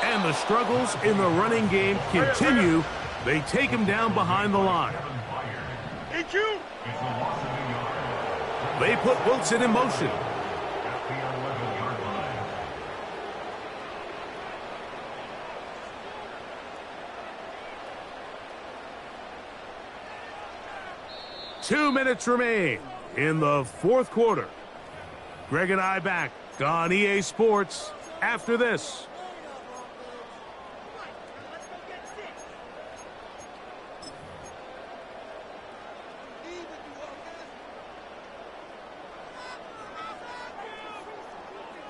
And the struggles in the running game continue. They take him down behind the line. They put Wilson in motion. 2 minutes remain in the 4th quarter. Greg and I back on EA Sports after this.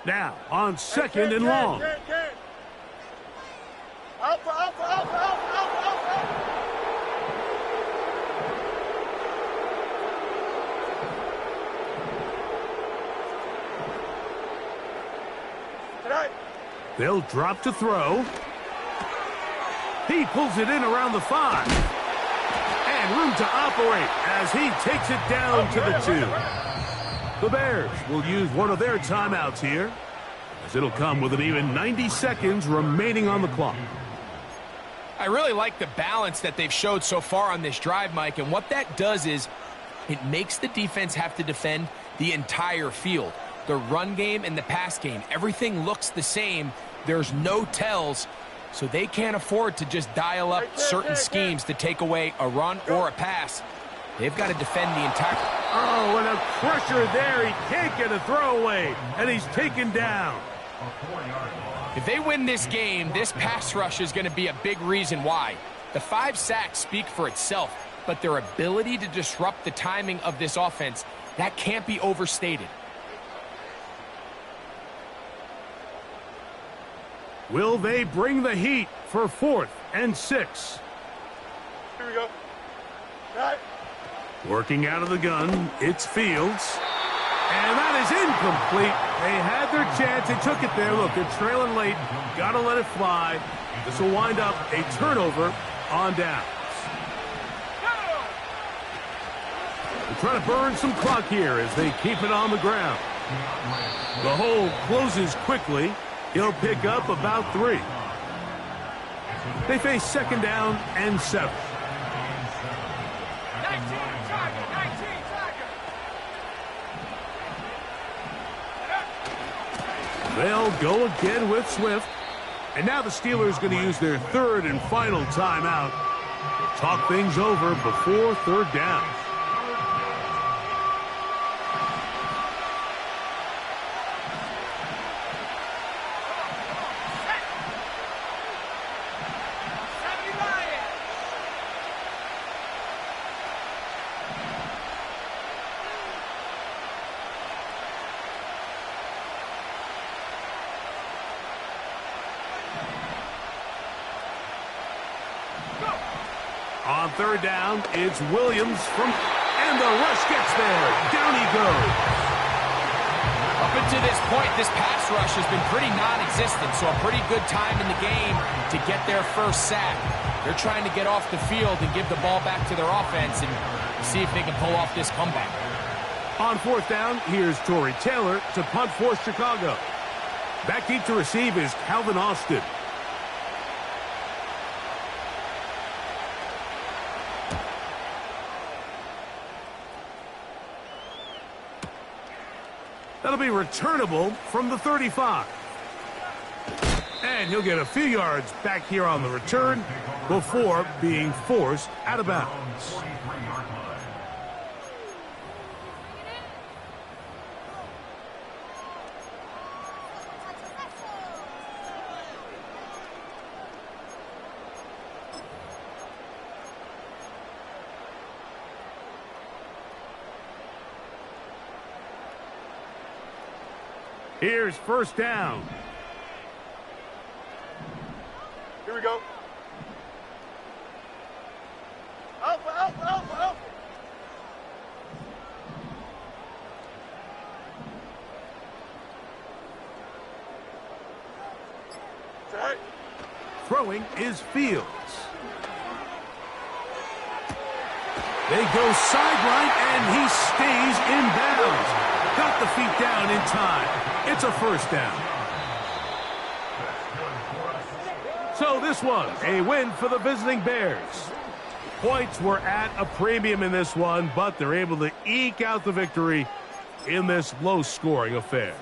Now on 2nd and long. Out. They'll drop to throw. He pulls it in around the 5. And room to operate as he takes it down to the 2. The Bears will use one of their timeouts here, as it'll come with an even 90 seconds remaining on the clock. I really like the balance that they've showed so far on this drive, Mike, and what that does is it makes the defense have to defend the entire field. The run game and the pass game, everything looks the same. There's no tells, so they can't afford to just dial up certain schemes to take away a run or a pass. They've got to defend the entire... Oh, and a pressure there. He can't get a throwaway, and he's taken down. If they win this game, this pass rush is going to be a big reason why. The 5 sacks speak for itself, but their ability to disrupt the timing of this offense, that can't be overstated. Will they bring the heat for 4th and 6? Here we go. Right. Working out of the gun, it's Fields. And that is incomplete. They had their chance. They took it there. Look, they're trailing late. Got to let it fly. This will wind up a turnover on downs. They're trying to burn some clock here as they keep it on the ground. The hole closes quickly. He'll pick up about 3. They face 2nd down and 7. 19 target. They'll go again with Swift. And now the Steelers going to use their 3rd and final timeout to talk things over before 3rd down. On 3rd down, it's Williams and the rush gets there. Down he goes. Up until this point, this pass rush has been pretty non-existent, so a pretty good time in the game to get their 1st sack. They're trying to get off the field and give the ball back to their offense and see if they can pull off this comeback. On 4th down, here's Torrey Taylor to punt for Chicago. Back deep to receive is Calvin Austin. That'll be returnable from the 35. And he'll get a few yards back here on the return before being forced out of bounds. 43-yard line. Here's first down. Here we go. Alpha, alpha, alpha, alpha. Tight. Throwing is Fields. They go sideline, and he stays in bounds. Got the feet down in time. It's a first down. So this was a win for the visiting Bears. Points were at a premium in this one, but they're able to eke out the victory in this low-scoring affair.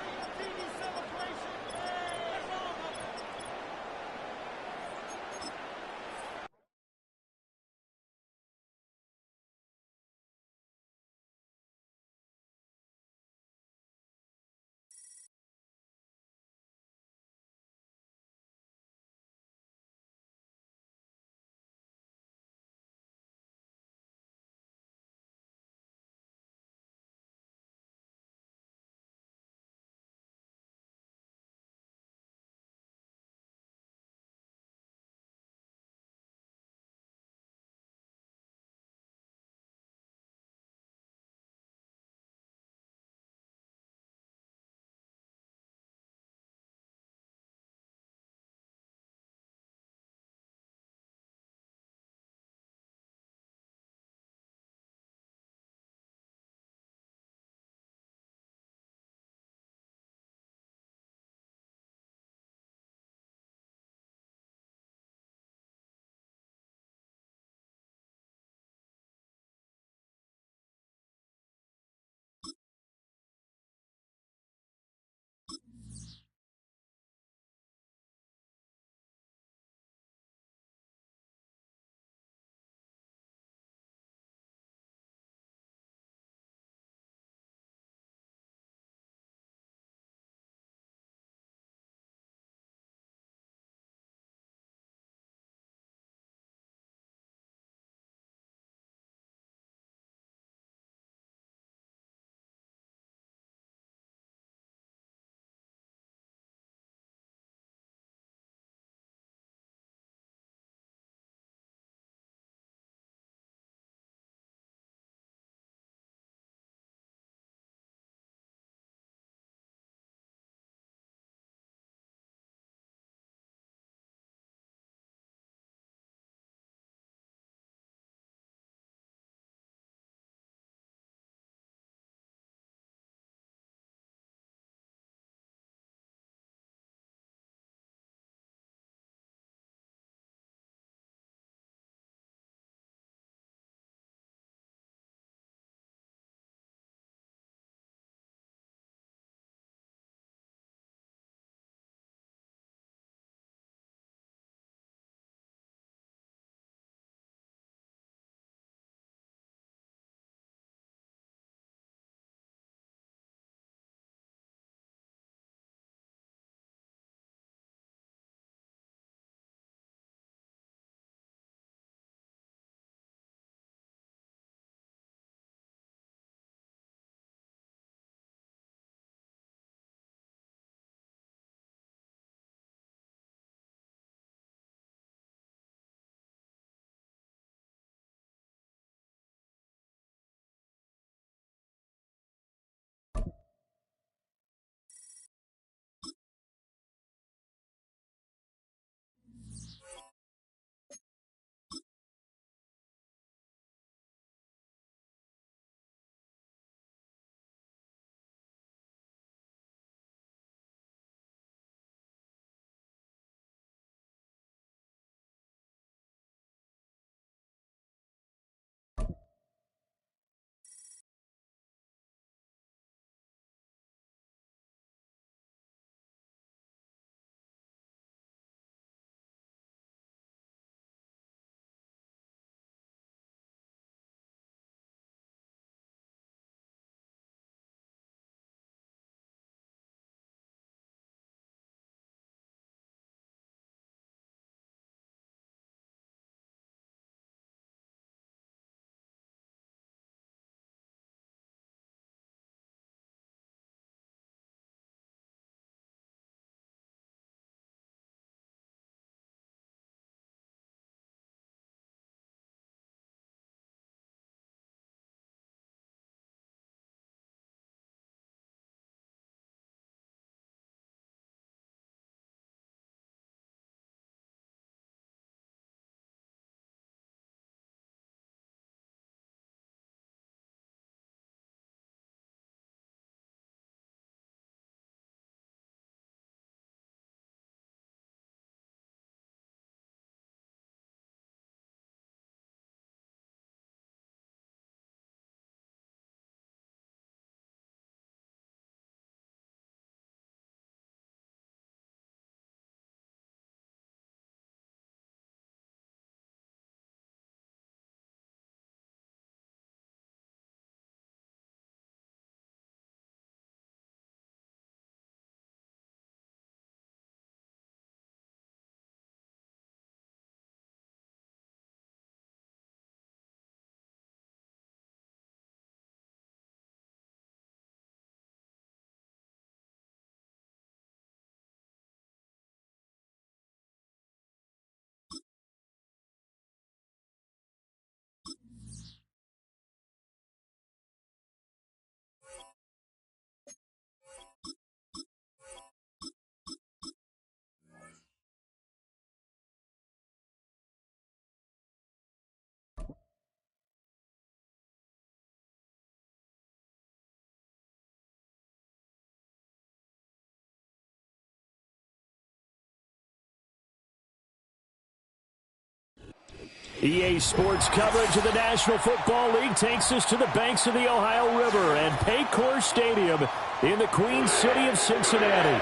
EA Sports coverage of the National Football League takes us to the banks of the Ohio River and Paycor Stadium in the Queen City of Cincinnati.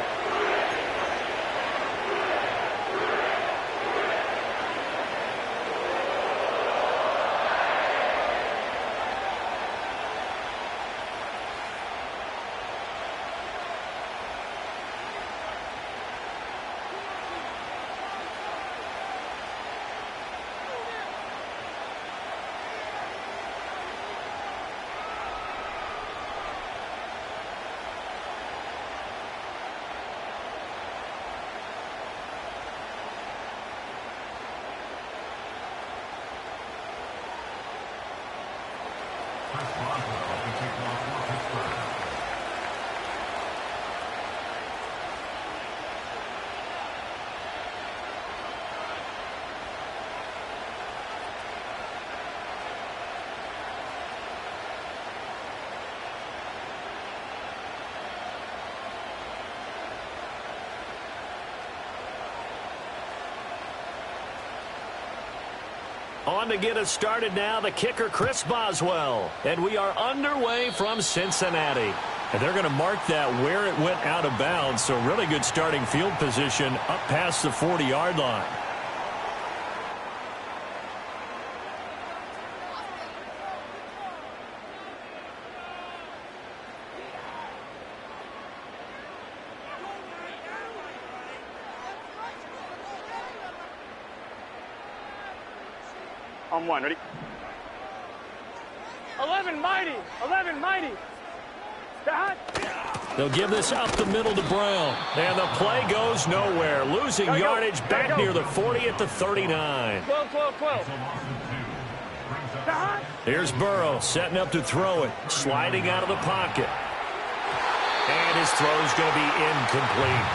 On to get us started now, the kicker, Chris Boswell. And we are underway from Cincinnati. And they're going to mark that where it went out of bounds. So really good starting field position up past the 40-yard line. On one, ready? 11 mighty, 11 mighty. They'll give this up the middle to Brown. And the play goes nowhere. Losing yardage back near the 40 at the 39. 12. Here's Burrow setting up to throw it. Sliding out of the pocket. And his throw's going to be incomplete.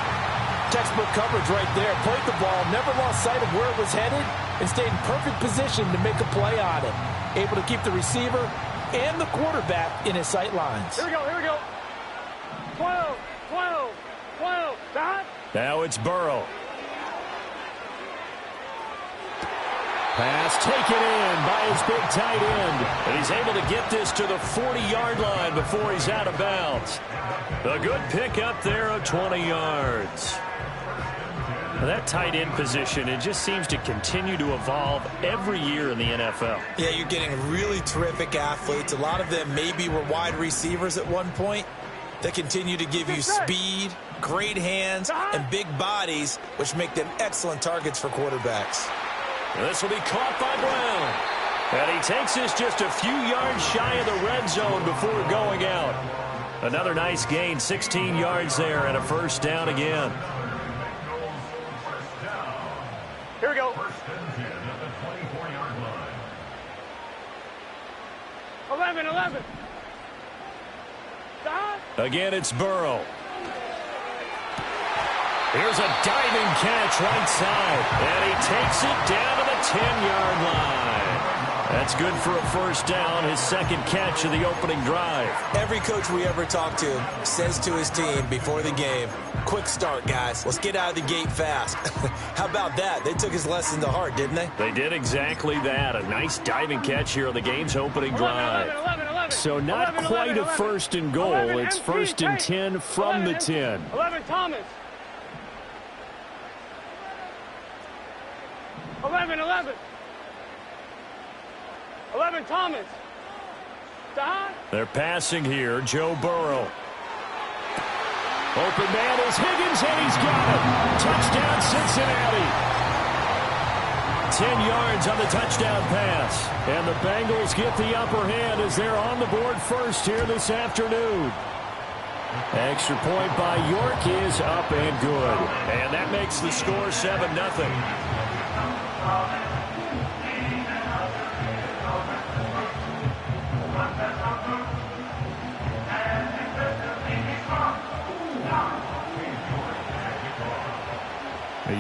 Textbook coverage right there. Played the ball, never lost sight of where it was headed, and stayed in perfect position to make a play on it. Able to keep the receiver and the quarterback in his sight lines. Here we go. 12. Now it's Burrow. Pass taken in by his big tight end. And he's able to get this to the 40-yard line before he's out of bounds. A good pickup there of 20 yards. That tight end position, it just seems to continue to evolve every year in the NFL. Yeah, you're getting really terrific athletes. A lot of them maybe were wide receivers at one point. They continue to give you speed, great hands, and big bodies, which make them excellent targets for quarterbacks. This will be caught by Brown. And he takes this just a few yards shy of the red zone before going out. Another nice gain, 16 yards there, and a first down again. Here we go. 11. Again, it's Burrow. Here's a diving catch right side. And he takes it down to the 10-yard line. That's good for a first down, his second catch of the opening drive. Every coach we ever talk to says to his team before the game, quick start, guys. Let's get out of the gate fast. How about that? They took his lesson to heart, didn't they? They did exactly that. A nice diving catch here on the game's opening drive. 11. So not quite a first and goal. It's first and 10 from the 10. 11 Thomas. 11. 11 Thomas. They're passing here. Joe Burrow. Open man is Higgins, and he's got it. Touchdown, Cincinnati. 10 yards on the touchdown pass. And the Bengals get the upper hand as they're on the board first here this afternoon. Extra point by York is up and good. And that makes the score 7-0.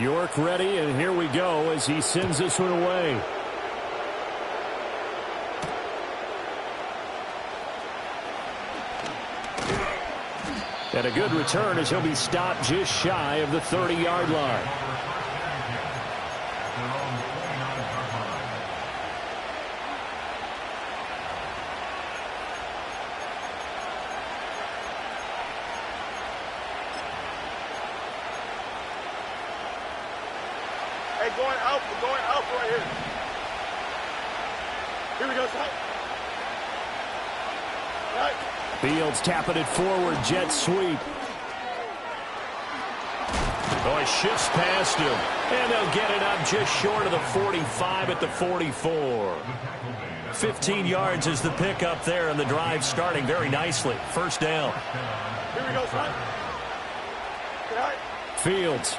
York ready, and here we go as he sends this one away. And a good return as he'll be stopped just shy of the 30-yard line. Hey, going out. We're going out right here. Here we go, son. Right. Fields tapping it forward, jet sweep. Oh, he shifts past him, and they'll get it up just short of the 45 at the 44. 15 yards is the pickup there, and the drive starting very nicely. First down. Here we go, son. Right. Fields.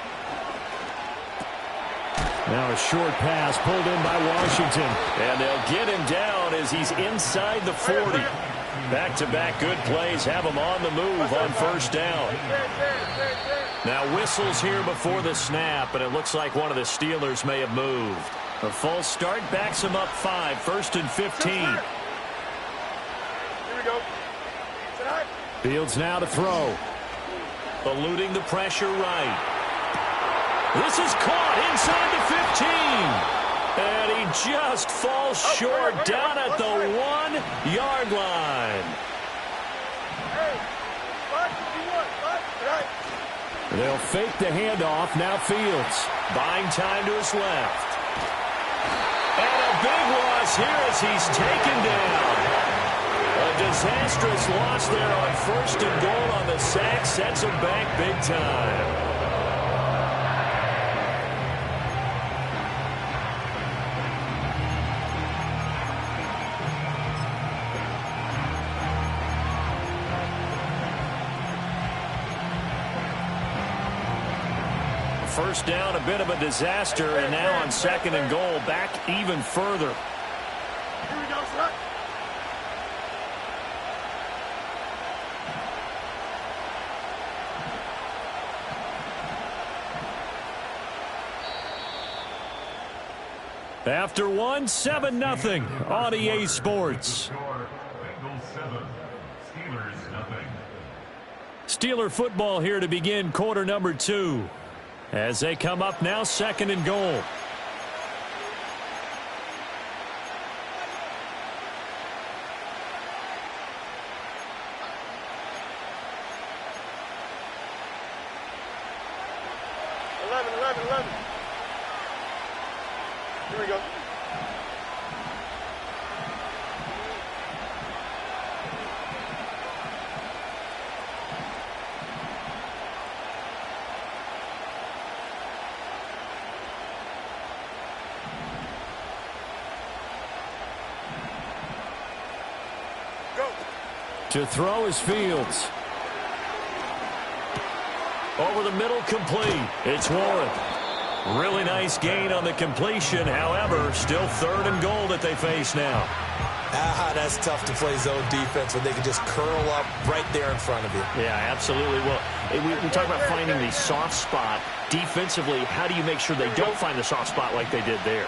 Now a short pass pulled in by Washington, and they'll get him down as he's inside the 40. Back-to-back good plays have him on the move on first down. Now whistles here before the snap, and it looks like one of the Steelers may have moved. A false start backs him up 5, 1st and 15. Here we go. Fields now to throw. Eluding the pressure right. This is caught inside the 15. And he just falls short down at the 1-yard line. They'll fake the handoff. Now Fields buying time to his left. And a big loss here as he's taken down. A disastrous loss there on 1st and goal on the sack. Sets him back big time. First down, a bit of a disaster, and now on 2nd and goal, back even further. Here we go, son. After 1, 7-0 on EA Sports. Bengals 7, Steelers nothing. Steeler football here to begin quarter number 2. As they come up now, 2nd and goal. Here we go. To throw is Fields. Over the middle, complete. It's Warren. Really nice gain on the completion. However, still 3rd and goal that they face now. That's tough to play zone defense when they can just curl up right there in front of you. Yeah, absolutely. Well, we talk about finding the soft spot. Defensively, how do you make sure they don't find the soft spot like they did there?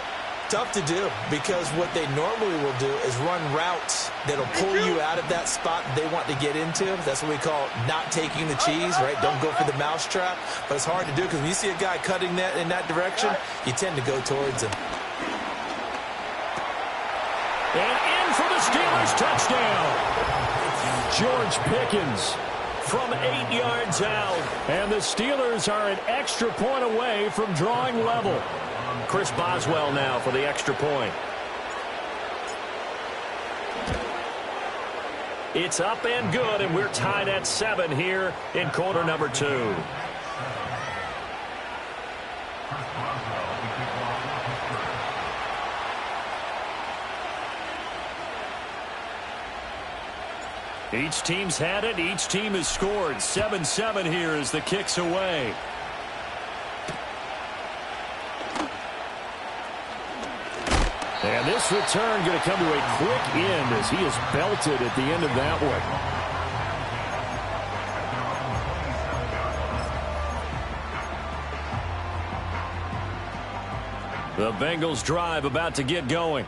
Tough to do, because what they normally will do is run routes that'll pull you out of that spot they want to get into. That's what we call not taking the cheese, right? Don't go for the mousetrap. But it's hard to do, because when you see a guy cutting that in that direction, you tend to go towards him. And in for the Steelers touchdown. George Pickens from 8 yards out. And the Steelers are an extra point away from drawing level. Chris Boswell now for the extra point. It's up and good, and we're tied at 7 here in quarter number 2. Each team's had it. Each team has scored. 7-7 here as the kick's away. And this return going to come to a quick end as he is belted at the end of that one. The Bengals drive about to get going.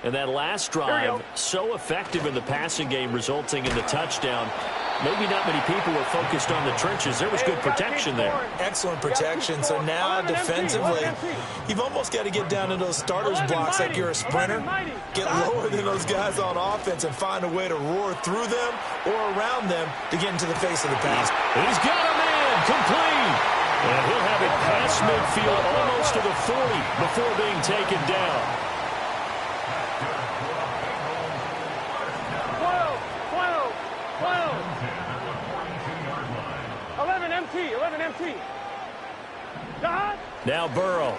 And that last drive, so effective in the passing game, resulting in the touchdown. Maybe not many people were focused on the trenches. There was good protection there. Excellent protection. So now defensively, you've almost got to get down to those starters blocks like you're a sprinter. Get lower than those guys on offense and find a way to roar through them or around them to get into the face of the pass. He's got a man complete. And he'll have it past midfield almost to the 40 before being taken down. 11 MT. God. Now Burrow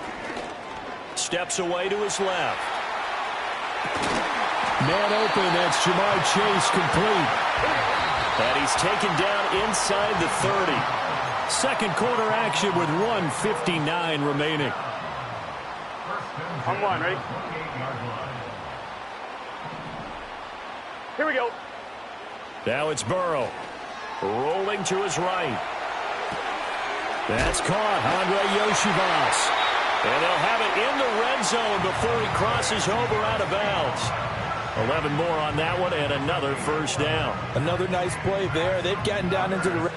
steps away to his left. Man open, that's Jamar Chase complete. And he's taken down inside the 30. Second quarter action with 1:59 remaining. I'm one, ready? Here we go. Now it's Burrow. Rolling to his right. That's caught. Andre Yoshivas. And they'll have it in the red zone before he crosses over out of bounds. 11 more on that one and another first down. Another nice play there. They've gotten down into the